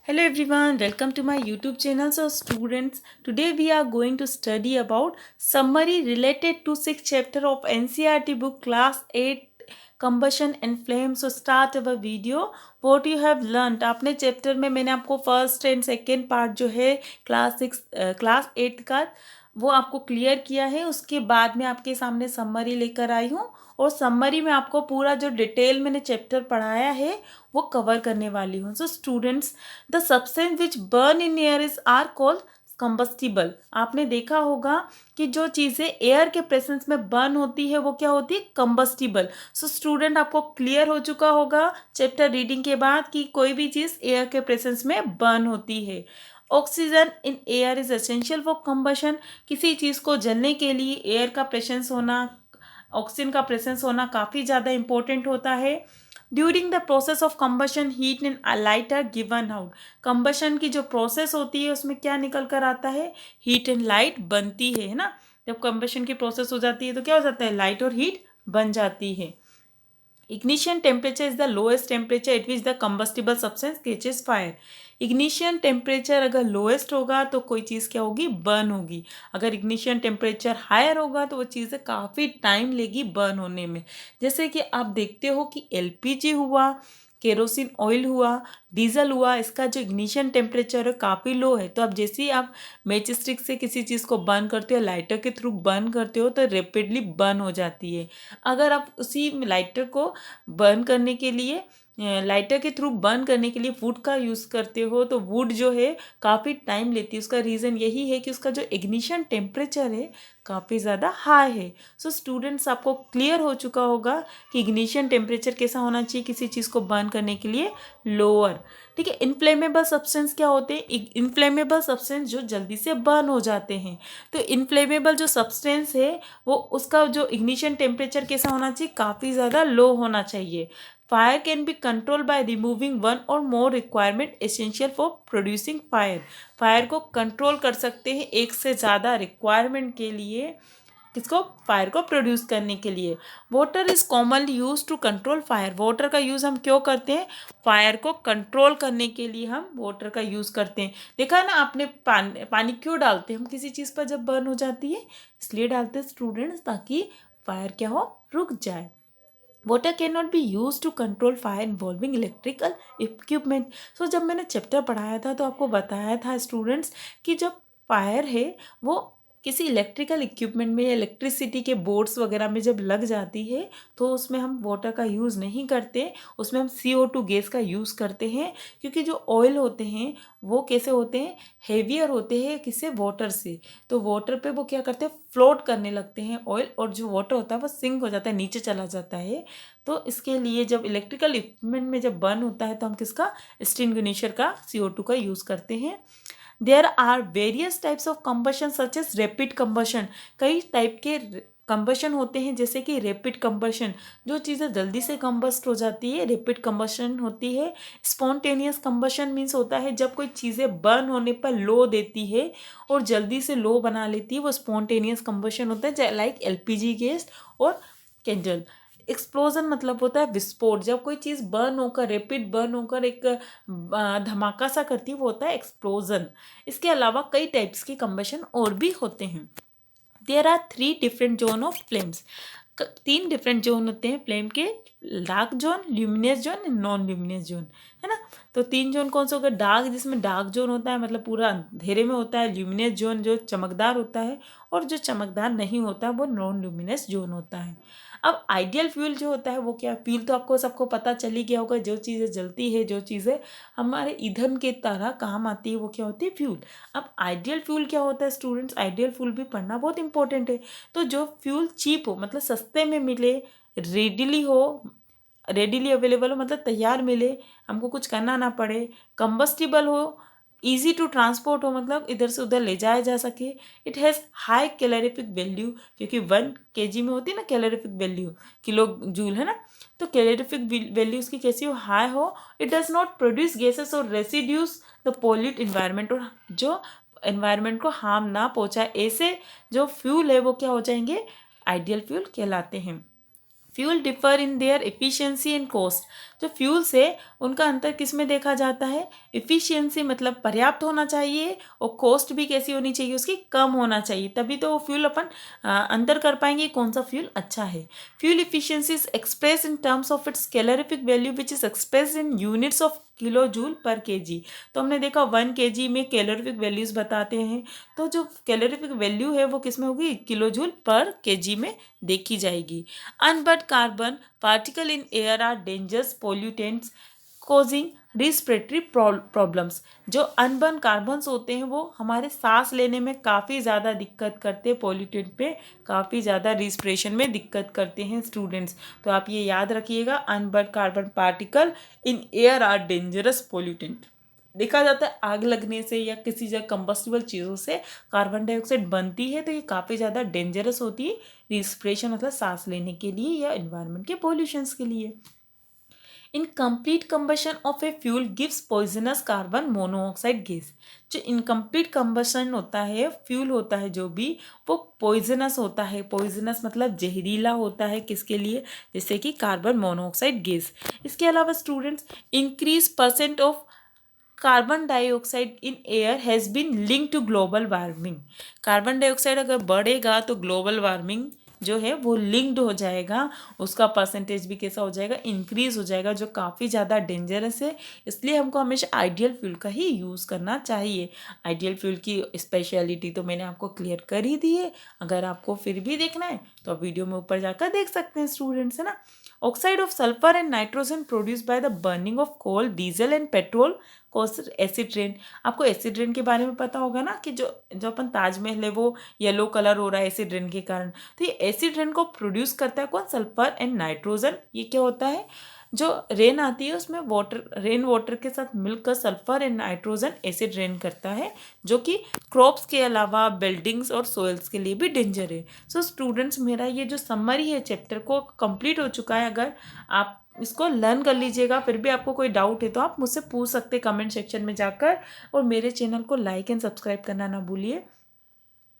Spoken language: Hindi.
Hello everyone, welcome to my YouTube channel. So students, today we are going to study about summary related to 6th chapter of NCERT book class 8 combustion and flame. So start our video. What you have learned आपने चैप्टर में मैंने आपको फर्स्ट एंड सेकेंड पार्ट जो है क्लास 8 का वो आपको क्लियर किया है। उसके बाद में आपके सामने समरी लेकर आई हूँ और समरी में आपको पूरा जो डिटेल मैंने चैप्टर पढ़ाया है वो कवर करने वाली हूँ। So students, the substance which burn in air is are called combustible. आपने देखा होगा कि जो चीज़ें एयर के प्रेजेंस में बर्न होती है वो क्या होती है, कंबस्टिबल। सो स्टूडेंट, आपको क्लियर हो चुका होगा चैप्टर रीडिंग के बाद कि कोई भी चीज़ एयर के प्रेजेंस में बर्न होती है। Oxygen in air is essential for combustion. किसी चीज़ को जलने के लिए एयर का प्रेजेंस होना, ऑक्सीजन का प्रेजेंस होना काफ़ी ज़्यादा इंपॉर्टेंट होता है। During the process of combustion heat and light are given out. Combustion की जो प्रोसेस होती है उसमें क्या निकल कर आता है, हीट एंड लाइट बनती है ना। जब कंबशन की प्रोसेस हो जाती है तो क्या हो जाता है, लाइट और हीट बन जाती है। Ignition temperature is the lowest temperature at which the combustible substance catches fire. Ignition temperature अगर लोएस्ट होगा तो कोई चीज़ क्या होगी, बर्न होगी। अगर इग्निशन टेम्परेचर हायर होगा तो वो चीज़ें काफ़ी टाइम लेगी बर्न होने में। जैसे कि आप देखते हो कि एलपीजी हुआ, केरोसिन ऑयल हुआ, डीजल हुआ, इसका जो इग्निशन टेम्परेचर है काफ़ी लो है। तो अब जैसे ही आप मैच स्टिक से किसी चीज़ को बर्न करते हो, लाइटर के थ्रू बर्न करते हो तो रैपिडली बर्न हो जाती है। अगर आप उसी लाइटर को बर्न करने के लिए लाइटर के थ्रू बर्न करने के लिए वुड का यूज़ करते हो तो वुड जो है काफ़ी टाइम लेती है। उसका रीज़न यही है कि उसका जो इग्निशन टेम्परेचर है काफ़ी ज़्यादा हाई है। सो स्टूडेंट्स, आपको क्लियर हो चुका होगा कि इग्निशन टेम्परेचर कैसा होना चाहिए किसी चीज़ को बर्न करने के लिए, लोअर। ठीक है। इनफ्लेमेबल सब्सटेंस क्या होते हैं, इनफ्लेमेबल सब्सटेंस जो जल्दी से बर्न हो जाते हैं। तो इनफ्लेमेबल जो सब्सटेंस है वो उसका जो इग्निशन टेम्परेचर कैसा होना चाहिए, काफ़ी ज़्यादा लो होना चाहिए। Fire can be control by removing one और more requirement essential for producing fire. Fire को कंट्रोल कर सकते हैं एक से ज़्यादा रिक्वायरमेंट के लिए, किसको, फायर को प्रोड्यूस करने के लिए। Water is commonly use to control fire. Water का यूज़ हम क्यों करते हैं, फायर को कंट्रोल करने के लिए हम वाटर का यूज़ करते हैं। देखा ना आपने, पानी क्यों डालते हैं हम किसी चीज़ पर जब बर्न हो जाती है, इसलिए डालते हैं स्टूडेंट्स ताकि फायर क्या हो, रुक जाए। Water can not be use to control fire involving electrical equipment. So जब मैंने चैप्टर पढ़ाया था तो आपको बताया था स्टूडेंट्स कि जब फायर है वो किसी इलेक्ट्रिकल इक्विपमेंट में या इलेक्ट्रिसिटी के बोर्ड्स वगैरह में जब लग जाती है तो उसमें हम वाटर का यूज़ नहीं करते, उसमें हम CO2 गैस का यूज़ करते हैं। क्योंकि जो ऑयल होते हैं वो कैसे होते हैं, हेवियर होते हैं किससे, वाटर से। तो वाटर पे वो क्या करते हैं, फ्लोट करने लगते हैं ऑयल, और जो वाटर होता है वो सिंक हो जाता है, नीचे चला जाता है। तो इसके लिए जब इलेक्ट्रिकल इक्विपमेंट में जब बर्न होता है तो हम किसका, एक्सटिंग्विशर का, CO2 का यूज़ करते हैं। There are various types of combustion such as rapid combustion. कई टाइप के कंबशन होते हैं, जैसे कि रैपिड कंबशन, जो चीज़ें जल्दी से कंबस्ट हो जाती है, रैपिड कंबशन होती है। स्पॉन्टेनियस कंबशन मीन्स होता है जब कोई चीज़ें बर्न होने पर लो देती है और जल्दी से लो बना लेती है, वो स्पॉन्टेनियस कंबशन होता है, लाइक LPG गैस और कैंडल। एक्सप्लोजन मतलब होता है विस्फोट। जब कोई चीज़ बर्न होकर, रैपिड बर्न होकर एक धमाका सा करती है, वो होता है एक्सप्लोजन। इसके अलावा कई टाइप्स के कंबशन और भी होते हैं। There are 3 different zone of flames. 3 different zone होते हैं फ्लेम के, dark zone, luminous zone, non luminous zone, है ना। तो 3 जोन कौन सा होगा, डार्क जिसमें डार्क जोन होता है मतलब पूरा अंधेरे में होता है, ल्यूमिनियस जोन जो चमकदार होता है, और जो चमकदार नहीं होता वो नॉन ल्यूमिनियस जोन होता है। अब आइडियल फ्यूल जो होता है वो क्या, फ्यूल तो आपको सबको पता चल ही गया होगा, जो चीज़ें जलती है, जो चीज़ें हमारे ईंधन के तरह काम आती है वो क्या होती है, फ्यूल। अब आइडियल फ्यूल क्या होता है स्टूडेंट्स, आइडियल फ्यूल भी पढ़ना बहुत इंपॉर्टेंट है। तो जो फ्यूल चीप हो, मतलब सस्ते में मिले, रेडिली हो, रेडिली अवेलेबल हो, मतलब तैयार मिले, हमको कुछ करना ना पड़े, कंबस्टिबल हो, ईजी टू ट्रांसपोर्ट हो, मतलब इधर से उधर ले जाया जा सके। It has high calorific value, क्योंकि 1 kg में होती है ना कैलोरीफिक वैल्यू, किलो जूल है ना। तो कैलोरीफिक वैल्यू उसकी कैसी हो, हाई हो। It does not produce gases और रेसिड्यूज द पोल्यूट इन्वायरमेंट, और जो एनवायरनमेंट को हार्म ना पहुंचाए, ऐसे जो फ्यूल है वो क्या हो जाएंगे, आइडियल फ्यूल कहलाते हैं। Fuel differ in their efficiency and cost. जो फ्यूल्स है उनका अंतर किस में देखा जाता है, इफ़िशियंसी मतलब पर्याप्त होना चाहिए और कॉस्ट भी कैसी होनी चाहिए उसकी, कम होना चाहिए, तभी तो वो फ्यूल अपन अंतर कर पाएंगे कौन सा फ्यूल अच्छा है। Fuel efficiency is express in terms of its calorific value which is express in units of kilo joule पर केजी। तो हमने देखा 1 kg में कैलोरीफिक वैल्यूज बताते हैं, तो जो कैलोरीफिक वैल्यू है वो किस में होगी, किलो जूल पर केजी में देखी जाएगी। Unburned carbon particle in air are dangerous pollutants causing respiratory problems. जो अनबर्न कार्बन्स होते हैं वो हमारे सांस लेने में काफ़ी ज़्यादा दिक्कत करते हैं, पोल्यूटेंट पे काफ़ी ज़्यादा रिस्पिरेशन में दिक्कत करते हैं स्टूडेंट्स। तो आप ये याद रखिएगा, unburn carbon particle in air are dangerous pollutant. देखा जाता है आग लगने से या किसी जगह कंबस्टिबल चीज़ों से कार्बन डाइऑक्साइड बनती है, तो ये काफ़ी ज़्यादा डेंजरस होती है रिस्पिरेशन मतलब सांस लेने के लिए या इन्वायरमेंट के पॉल्यूशंस के लिए। Incomplete combustion of a fuel gives poisonous carbon monoxide gas. जो इनकम्प्लीट कंबशन होता है, फ्यूल होता है जो भी, वो पॉइजनस होता है। पॉइजनस मतलब जहरीला होता है, किसके लिए, जैसे कि कार्बन मोनोऑक्साइड गैस। इसके अलावा students, increase percent of carbon dioxide in air has been link to global warming. Carbon dioxide अगर बढ़ेगा तो ग्लोबल वार्मिंग जो है वो लिंक्ड हो जाएगा, उसका परसेंटेज भी कैसा हो जाएगा, इंक्रीज हो जाएगा, जो काफ़ी ज़्यादा डेंजरस है। इसलिए हमको हमेशा आइडियल फ्यूल का ही यूज़ करना चाहिए। आइडियल फ्यूल की स्पेशलिटी तो मैंने आपको क्लियर कर ही दी है, अगर आपको फिर भी देखना है तो आप वीडियो में ऊपर जाकर देख सकते हैं स्टूडेंट्स, है ना। Oxide of sulphur and nitrogen produce by the burning of coal, diesel and petrol cause acid rain. आपको एसिड रेन के बारे में पता होगा ना, कि जो जो अपन ताजमहल है वो येलो कलर हो रहा है एसिड रेन के कारण। तो ये एसिड रेन को प्रोड्यूस करता है कौन, सल्फर एंड नाइट्रोजन। ये क्या होता है, जो रेन आती है उसमें वाटर, रेन वाटर के साथ मिलकर sulphur and nitrogen acid rain करता है, जो कि क्रॉप्स के अलावा बिल्डिंग्स और सोइल्स के लिए भी डेंजर है। सो स्टूडेंट्स, मेरा ये जो समरी है चैप्टर को कंप्लीट हो चुका है। अगर आप इसको लर्न कर लीजिएगा, फिर भी आपको कोई डाउट है तो आप मुझसे पूछ सकते हैं कमेंट सेक्शन में जाकर, और मेरे चैनल को लाइक एंड सब्सक्राइब करना ना भूलिए।